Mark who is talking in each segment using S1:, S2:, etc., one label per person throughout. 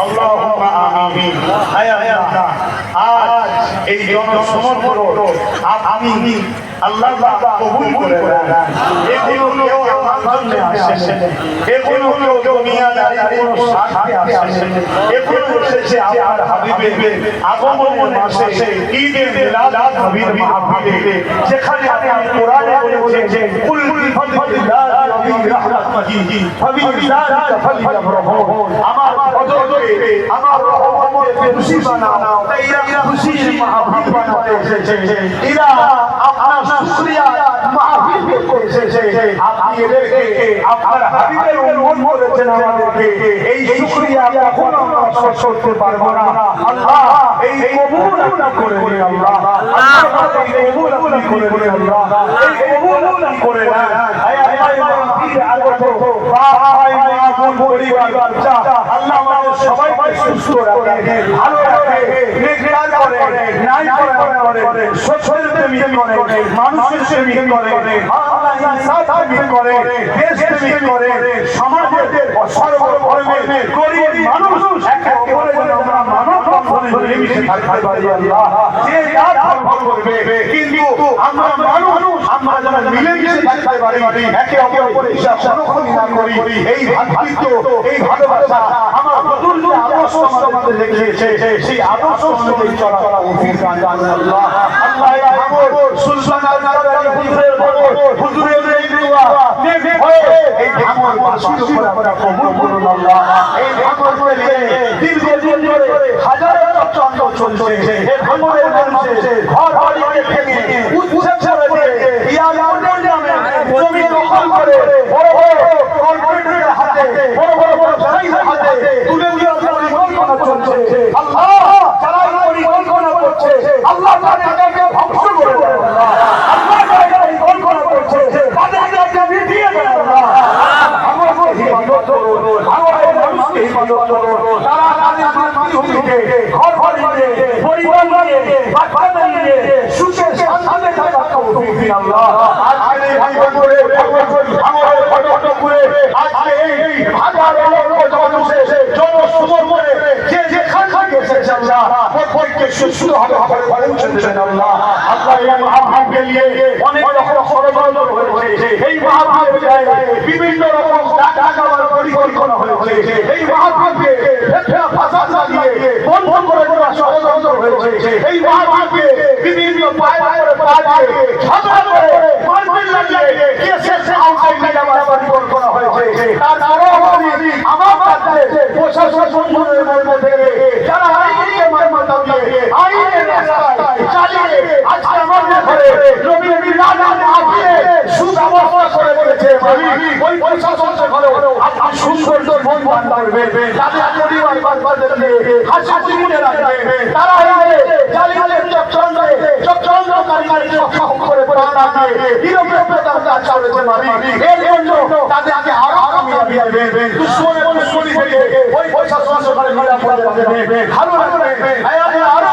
S1: আল্লাহুম্মা আমিন। আয় আল্লাহ, আজ এই জনসমগ্র আপনি আল্লাহ কবুল করে নেন। এগুলো কেউ আমার সামনে আসে, এগুলো কেউ দুনিয়াদারি কোনো স্বার্থে আসে, এগুলো এসেছে আপনার হাবিবের আগমনের মাসে ঈদে মিলাদ নবীর মাহফিলে, যেখানে আপনি কোরআনে বলেছেন কুল বিফাদিল্লাহি ওয়া বিরাহমাতিহি ফাবিযালিকা ফালইফরাহু। আমার ফজলকে, আমার রহমতকে খুশি বানাও। এরা খুশির মাহফিল বানাতে এসেছে, এরা আপনার শুকরিয়া মাহফিল করতে এসেছে। আপনি এদেরকে আপনার হাবিবের উম্মত করেছেন আমাদেরকে, এই শুকরিয়া কখনো আমরা শোধ করতে পারবো না। আল্লাহ এই কবুল আপনি করে নিন। আল্লাহ এই কবুল আপনি করে নিন। আল্লাহ এই কবুল আপনি করে নেন। আয় আল্লাহ মাহফিলে আগত ভাই মা বোন পরিবার বাচ্চা, আল্লাহ আমাদের সবাইকে সুস্থ রাখে, ভালো রাখে, নেককার করে, ন্যায় করে, সত্যের প্রেমিক করে, মানুষের প্রেমিক করে, আল্লাহ ইনসাফ প্রেমিক করে, দেশ প্রেমিক করে, সমাজের সর্বধর্মের গরিব মানুষ একে অপরের জন্য আমরা মানব বন্ধনে মিলেমিশে থাকতে পারি। আল্লাহ যে যা ধর্ম করবে, কিন্তু আমরা মানুষ, আমরা যেন মিলেমিশে থাকতে পারি, একে অপরের হিসাব কোনোক্ষণই না করি। এই ভাতৃত্ব, এই ভালোবাসা আমার নতুন আদর্শ আমাদের রেখেছে, সেই আদর্শ অনুযায়ী চলা উচিত। আল্লাহ আল্লাহ আমার সুলতান আল-কাদের হুজুরের এই দোয়া এই আমার বাসির উপর আমরা কবুল করুন। আল্লাহ এই ভাঙনের দীর্ঘদিন ধরে হাজারো চক্র চলছে, এই ভাঙনের মধ্যে ঘর বাড়ি ভেঙে উচ্ছেদ করে ইয়ামনের নামে জমি দখল করে বড় বড় কর্পোরেটের হাতে, বড় বড় ব্যবসায়ীদের হাতে তুলে দেওয়ার পরিকল্পনা চলছে। আল্লাহ যারা এই পরিকল্পনা করছে, আল্লাহ তাদেরকে ধ্বংস করে দেন। আল্লাহ যারা এই পরিকল্পনা করছে তাদেরকে আপনি মিটিয়ে দেন। আল্লাহ আমাদের হিফাজত করুন, আমাদের মানুষকে হিফাজত করুন। তারা তাদের মাতৃভূমিকে ঘর বাড়ি নিয়ে, পরিবার নিয়ে, বাচ্চা নিয়ে সুখে শান্তিতে থাকা তৌফিক দিন। আল্লাহ আজকে এই ভাঙনে আমাদের ফটোফটোপুরে আজকে এই হাজার লক্ষ মানুষের জনসমর্পণে যে যেখান থেকে এসেছে আল্লাহ প্রত্যেককে সুস্থভাবে পৌঁছে দেবেন। আল্লাহ আল্লাহ এই মাহফিলকে নিয়ে অনেক রকম ষড়যন্ত্র হয়েছে, এই মাহফিলে বিভিন্ন রকম টাকার পরিকল্পনা হয়েছে, এই মাহফিলকে ফাসাদ দিয়ে বন্ধ করে দেওয়ার ষড়যন্ত্র হয়েছে, এই মাহফিলকে বিভিন্ন পায়ে পা দিয়ে ঝগড়া করে মারপিট লাগিয়ে কেসে আউটসাইড নিয়ে যাওয়ার পরিকল্পনা হয়েছে। তারপরেও আমার কাছে প্রশাসন বন্ধনের মধ্যে থেকে যারা আইনকে মান্যতা দিয়ে আইনের রাস্তায় চালিয়ে আজকে আমাদের ঘরে নবী রাজা মাহফিলে সুব্যবস্থা করে বলেছে, ওই প্রশাসনকে ঘরে আপনি সুন্দর ভোট দান করবেন, যাদের পরিবার বাচ্চাদেরকে হাসি খুশিতে রাখবেন, তারা জালিমের চক্রান্তকারীকে সক্ষম করে প্রাণ দিয়ে নিরপেক্ষতার কাজ করেছে। এর জন্য তাদেরকে আরো কামিয়াবি দেবেন, দুশ্মনের দুশ্মনী থেকে ওই প্রশাসনকে ঘরে নিরাপদে রাখবেন, ভালো রাখবেন। আরো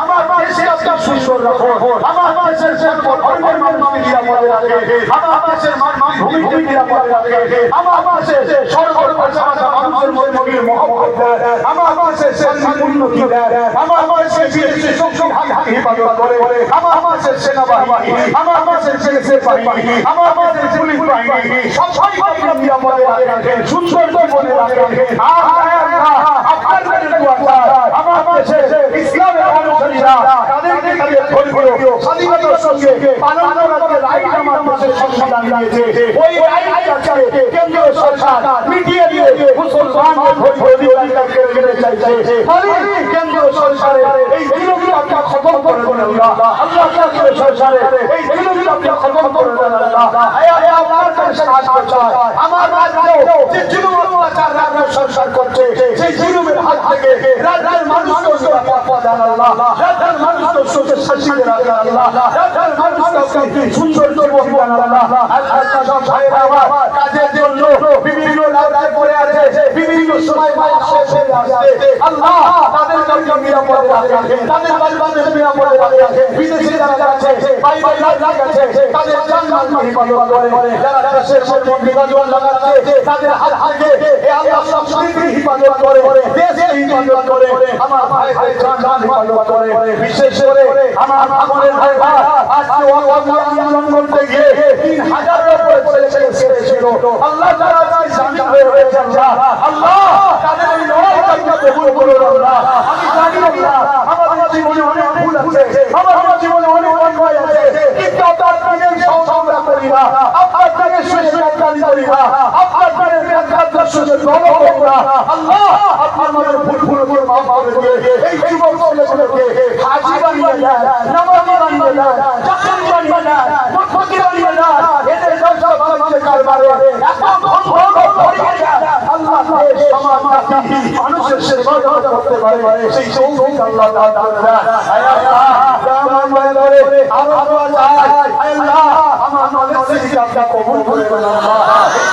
S1: আমার দেশে আজকে সুন্দর রাখুন, আমার দেশের ধর্মের মানুষকে নিরাপদে রাখবে, আমার দেশের ভূমিকে নিরাপদে রাখবে, আমার দেশের সর্বভাষা মানুষের মধ্যে মহব্বত দেয়, আমার দেশের উন্নতি দেয়, আমার দেশের বিদেশি সংখ্যা হেফাজত করে, আমার দেশের সেনাবাহিনী, আমার দেশের সেনাবাহিনী, আমার দেশের পুলিশ বাহিনী সবাইকে নিরাপদে রাখেন, সুন্দর করে রাখেন। আপনাদের দোয়া আমার দেশের ইসলামের অনুসারীরা তাদেরকে স্বাধীনতার সঙ্গে পালন করার রাইট আমার দেশের সংবিধান দিয়েছে, ওই রাইটটাকে কেন্দ্রীয় সরকার মিটিয়ে দিয়ে মুসলমানদের ভোট অধিকার কেড়ে চাইছে। কেন্দ্রীয় সরকারের এই বিরোধী আপনার খতম করে দেন। আল্লাহ আল্লাহ কেন্দ্রীয় সরকারের এই বিরোধী আপনার খতম করে দেন। আল্লাহ আমার কাছে সাহায্য চাই, আমার রাজ্যেও যে জুলুম অত্যাচার রাজ্য সরকার করছে সেই জুলুমের হাত থেকে রাজ্যের মানুষকে নিরাপদ দেন। আল্লাহ রাজ্যের মানুষকে সুখে শান্তিতে রাখেন। আল্লাহ রাজ্যের মানুষকে সুন্দর জীবন দেন। আল্লাহ আজকে সব ভাইয়েরা আমার কাজের জন্য বিভিন্ন রাজ্যে পড়ে আছে, বিভিন্ন সময়
S2: আসছে আল্লাহ তাদের কাছে নিরাপদে রাখে, তাদের বাড়িতে নিরাপদে রাখে, বিদেশে যারা আছে বাইরে আছে তাদের জান মাল হিফাজত করে, যারা দেশের মধ্যে বিভাজন লাগাচ্ছে তাদের হাত থেকে এ আল্লাহ সংস্কৃতি হিফাজত করে, দেশে হিফাজত করে, আমার ভাই ভাই জান হিফাজত করে। বিশেষ করে আমার ভাগনের ভাই ভাই আজকে ওয়াকাফ আন্দোলন করতে গিয়ে 3000 এর উপরে ছেলে ছিল আল্লাহ তাআলা জান হয়েছে আল্লাহ তাদের এই লড়াইটা কবুল করুন আল্লাহ। আমি জানি আল্লাহ আমাদের জীবনে অনেক ভুল আছে, আমাদের জীবনে অনেক অন্যায় আছে, কিন্তু আপনার কাছে সংগ্রাম করি না, আপনার কাছে সুশাসন করি না, আপনার কাছে ব্যাখ্যা সুযোগ করি না আল্লাহ। আপনার মনের ভুল করে মাফ করে দিয়ে এই যুবক ছেলেগুলোকে হাজী বানিয়ে দেন, নামাজি বানিয়ে দেন, চাকরি বানিয়ে দেন, মুত্তাকি বানিয়ে দেন, এদের ব্যবসা বাণিজ্যের কারবারে এত ধন ভরিয়ে দেন আল্লাহ এই সমাজ জাতি মানুষের সেবা করতে পারে সেই তৌফিক আল্লাহ দান করেন। আয় আল্লাহ দামান বলে আরো দোয়া চাই, আয় আল্লাহ আমার নলেজ শিক্ষা কবুল করে নেন আল্লাহ।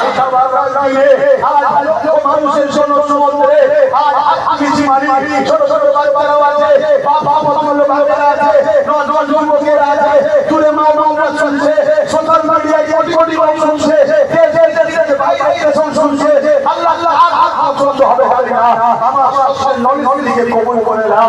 S2: এই সবার রাইলে আজ মানুষের জন্য সমুদ্রে আজ কিছু মারি ছোট ছোট বাচ্চারা আছে, বাবা মতলব বাচ্চারা আছে, নজওয়ান যুবকেরা আছে, দূরে মা বাবা শুনছে, সোশ্যাল মিডিয়ায় কোটি কোটি লোক শুনছে, দেশে বাইরে শুনছে আল্লাহ আল্লাহ আর পছন্দ হবে না আমার সবচেয়ে নলিকে কবুল করে না।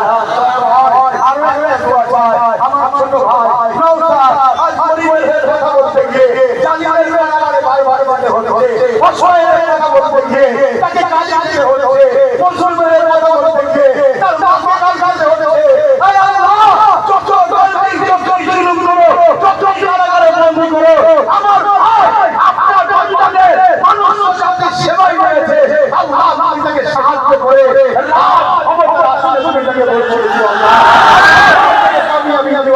S2: আর দোয়া চাই আমার ছোট ভাই নওশাদ আজ পরিবারের কথা বলতে গিয়ে জালিমের বেলায় বারবার হচ্ছে, অসহায়ের কথা বলতে গিয়ে তাকে গালি দিতে হচ্ছে, মুসলমানের কথা বলতে গিয়ে তার মাকে গালি দিতে হচ্ছে। আয় আল্লাহ যত দলবি যত জুলুম করো, যত কারাগারে বন্দী করো, আমার ভাই আপনার বন্ধুদের মানুষের সাথে সেবাই রয়েছে আল্লাহ আপনি তাকে সাহায্য করে আল্লাহ আমাদের আসলে সুবিধাকে বলছে আল্লাহ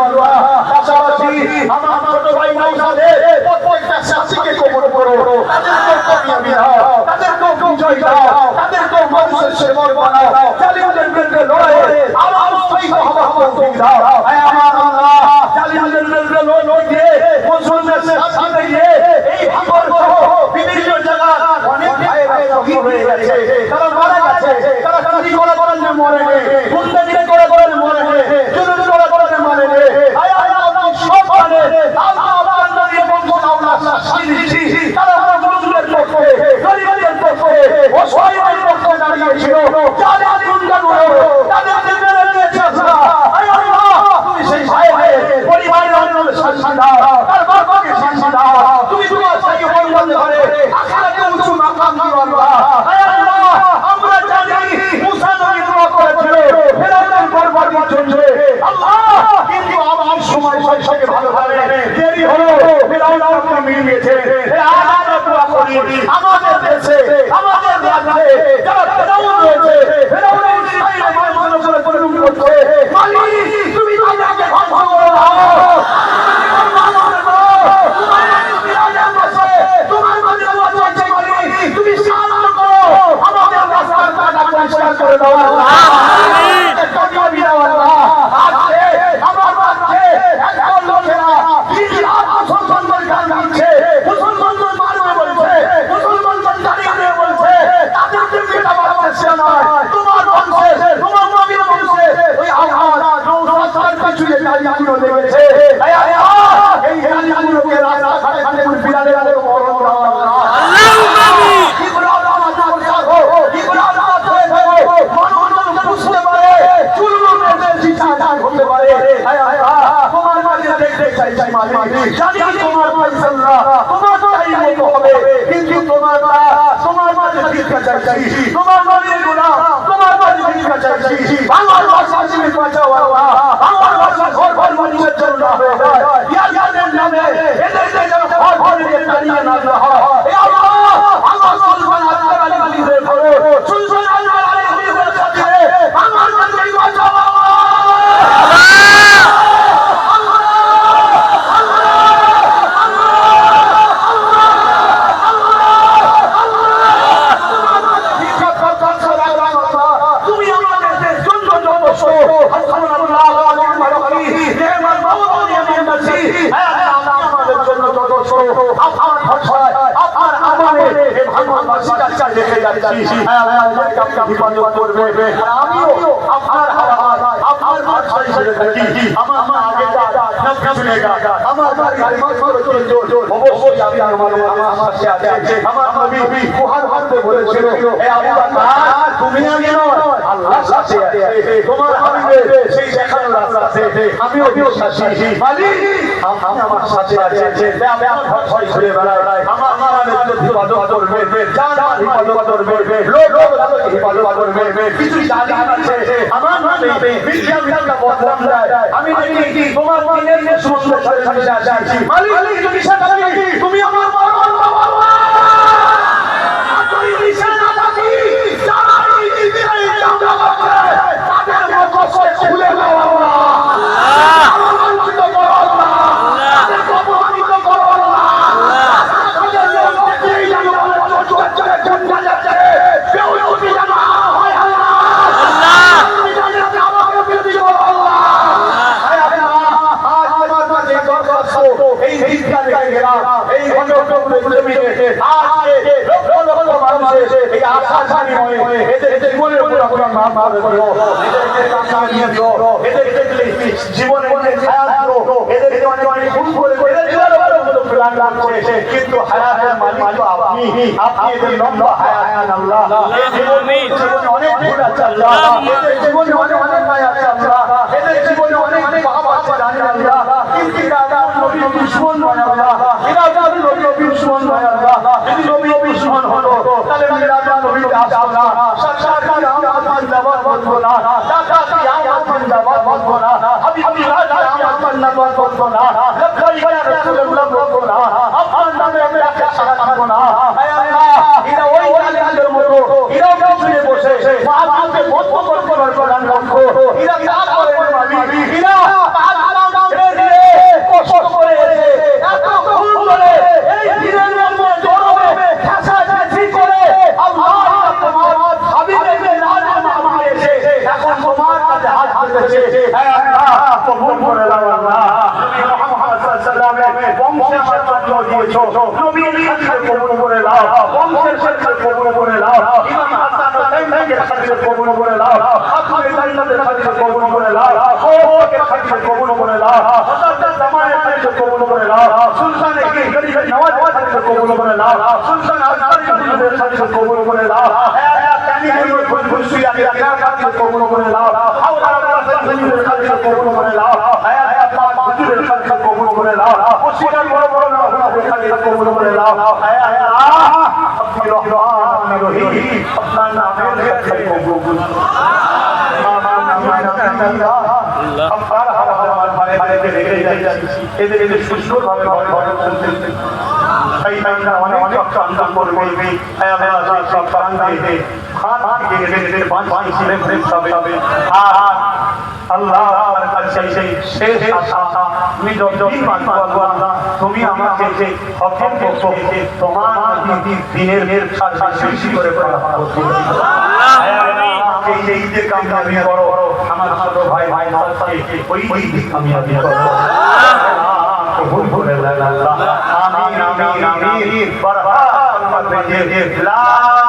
S2: আল্লাহ। পাশাপাশি আমার ছোট ভাই নওশাদের প্রত্যেকটা শাস্তিকে কবুল করো, তাদেরকে কামিয়াবি দাও, তাদেরকে বিজয় দাও, তাদেরকে মানুষের সেবক বানাও, জালিমদের বিরুদ্ধে লড়াইয়ে আরো উৎসাহিত হওয়ার তৌফিক দাও। আয় আমার আল্লাহ জালিমদের বিরুদ্ধে লড়িয়ে মুসলমানদের সাথে গিয়ে এই ভাঙর সহ বিভিন্ন জায়গা অনেক ভাইরা শহীদ হয়ে গেছে, তারা মারা গেছে, তারা চুরি করে মরে গেছে, গুন্ডামি করে মরে গেছে, জুলুম করে মরে গেছে। আয় আল্লাহ আপনি সব জানেন আল্লাহ আপনার নবী এবং আল্লাহ সাক্ষী তারা মুসলিমদের পক্ষে, গরিবদের পক্ষে, অসহায়ের পক্ষে দাঁড়িয়েছিল, যাদের গুন্ডাগুলো তাদেরকে মেরে দিয়েছে আল্লাহ। আয় আল্লাহ তুমি সেই ভাইয়ের পরিবারের অন্যদের শান্তি দাও, তার বাবাকে শান্তি দাও, তুমি তোমার সেই মঙ্গল করে আখিরাতে উঁচু মাকাম দিও আল্লাহ। আয় আল্লাহ আমরা জানি মুসা নবী দোয়া করেছিল ফেরাউনের বরবাদি চলছে আল্লাহ, কিন্তু আমার সময় থেকে ভালোভাবে দেরি হলো, ফেরাউন আমাকে মিলিয়েছে। আজ দোয়া করি আমাদের দেশে আমাদের রাজ্যে যারা ফেরাউন রয়েছে, ফেরাউনের সাইরে মানুষের উপরে পরিণত করছে, মালিক তুমি তাদেরকে ধ্বংস করে দাও, তোমার মধ্যে আছে মালিক তুমি সাহায্য করো, আমাদের রাস্তার কাটা পরিষ্কার করে দাও আল্লাহ। কামিয়াবি দাও আল্লাহ। আজকে আমার রাজ্যে একদল লোকেরা মুসলমানদের গান গাইছে, মুসলমানদের মারবে বলছে, মুসলমানদের দাঁড়িয়ে দিয়ে বলছে, তাদেরকে মেটাবার চেষ্টা নয়, তোমার বংশে তোমার নবীর বংশে ওই আওয়াজ নওশাদ পিছনে গাড়িগুলো লেগেছে। এই গাড়িগুলোকে রাস্তাঘাটে ঘাটে বিড়ালের আলো মরণ দাও আল্লাহ। বুঝতে পারে হতে পারে তোমার মাঝে দেখতে চাই মালিক, জানি তোমার ফয়সালা তোমার চাই মতো হবে, কিন্তু তোমার মাঝে ভিক্ষা চাইছি, তোমার নবীর গোলাম তোমার মাঝে ভিক্ষা চাইছি। বাংলার ভাষা তুমি বাঁচাও আল্লাহ, বাংলার ভাষা ঘর ঘর মানুষের জন্য হয়ে যায়, ইয়াদের নামে এদের যেন ঘর ঘর দাঁড়িয়ে না হয়। আল্লাহ আল্লাহ সুলতান আল্লাহ আলী হয়ে ধরো, সুলতান আল্লাহ আলী হয়ে সাথে আমার কাছে বাঁচাও যাচ্ছি আল্লাহ আমাকে আপনি হিফাজত করবে আর আমিও আপনার হাওয়ায় আপনার বাদশাহী ছেড়ে থাকি আমার আগেটা না পিছনেটা আমার গাড়ি মাঝখানে চলছো অবশ্যই আমি আমার সাথে আছে আমার নবী কুরআন পড়তে বলেছিল হে আবু বকর তুমি আগে নয় আল্লাহ সাথে আছে তোমার হাবিবে সেই দেখানো রাস্তাতে আমিও বিশ্বাসী মালিক আপনি আমার সাথে আছে আমি আপনার ভয় করে বেড়াই আমার হিফাজত করবে জান হিফাজত করবে লোক হিফাজত করবে কিছু জালিম আছে আমার নামে মিথ্যা বদনাম দেয় আমি দেখি তোমার দিনের সুন্দর সাথে আছি মালিক যদি সেটা দেখি তুমি আমার খুলে দাও কিন্তু হায়াতের মালিক তো আপনি এদের লম্বা হায়াত আল্লাহ জীবনে অনেক ভুল আছে আল্লাহ এদের জীবনে অনেক নাই আছে আল্লাহ এদের জীবনে অনেক পাপ আছে জানেন আল্লাহ কিন্তু দাদা নবী দুশমন নয় আল্লাহ এরা নবী দুশমন নয় আল্লাহ যদি নবী দুশমন হলো তাহলে দাদা নবীকে আসতো না সাক্ষাৎ আমার দাওয়াত বলবো না দাদা আমার দাওয়াত বলবো না হাবিবি রাজা আমার নামাজ বলবো না লব্বাইক ইয়া রাসূলুল্লাহ বলবো না আপনার নামে আমি একটা সারা করব না হে আল্লাহ এরা ওই জালিমদের মতো এরা পিছনে বসে মাহবুবকে বদ্ধ করবার প্রধান লক্ষ্য এরা কাজ করে মালিক এরা পাঁচ নাম দিয়ে কষ্ট করে এত ভুল করে এই দিনের মধ্যে জড়বে ঠাসাঠাসি করে আল্লাহ তোমার হাবিবের নামে মারিয়েছে এখন তোমার কাছে হাত পেতেছে হে আল্লাহ কবুল করে দাও আল্লাহ নবী মুহাম্মদ সাল্লাল্লাহু আলাইহি বংশে আমার জন্য দিয়েছো নবীর খাতিরে কবুল করে দাও বংশের শেষে কবুল করে দাও ইমাম হাসান তাইয়ের খাতিরে কবুল করে দাও আপনার জান্নাতের খাতিরে কবুল করে দাও ওকে খাতিরে কবুল করে দাও হযরত জামানের খাতিরে কবুল করে দাও সুলতান গরিব নওয়াজ খাতিরে কবুল করে দাও সুলতান আজমের খাতিরে কবুল করে দাও হে আল্লাহ কানি কোন খুশি আমি রাখার খাতিরে কবুল করে দাও হাওলা রাসূলের খাতিরে কবুল করে দাও হে আল্লাহ পাক হুজুরের খাতিরে কবুল করে দাও ওসিলার বড় বড় নামাজের খাতিরে কবুল করে দাও হে আল্লাহ আপনি রহমান রহিম আপনার নামের খাতিরে কবুল করে দাও আপনার হাওয়া ভারে ভারে রেখে যাচ্ছি এদের সুন্দরভাবে ঘরে চলতে এই টাইমটা অনেক চক্রান্ত করবে হে আল্লাহ সব প্রান্তে খান থেকে এদের বাঁচি ছিলেন সবে আর আল্লাহ আমার কাছে সেই শেষ আশা আমি যতদিন বাঁচবো আল্লাহ তুমি আমাকে যে হকের পক্ষে তোমার দিনের সাথে বেশি করে এই যে কামনাবি করো আমার ছোট ভাই নওয়াজকে ওই কামনাবি করো কবুল করে দাও আল্লাহ আমিন আমিন আমিন বরকত আল্লাহ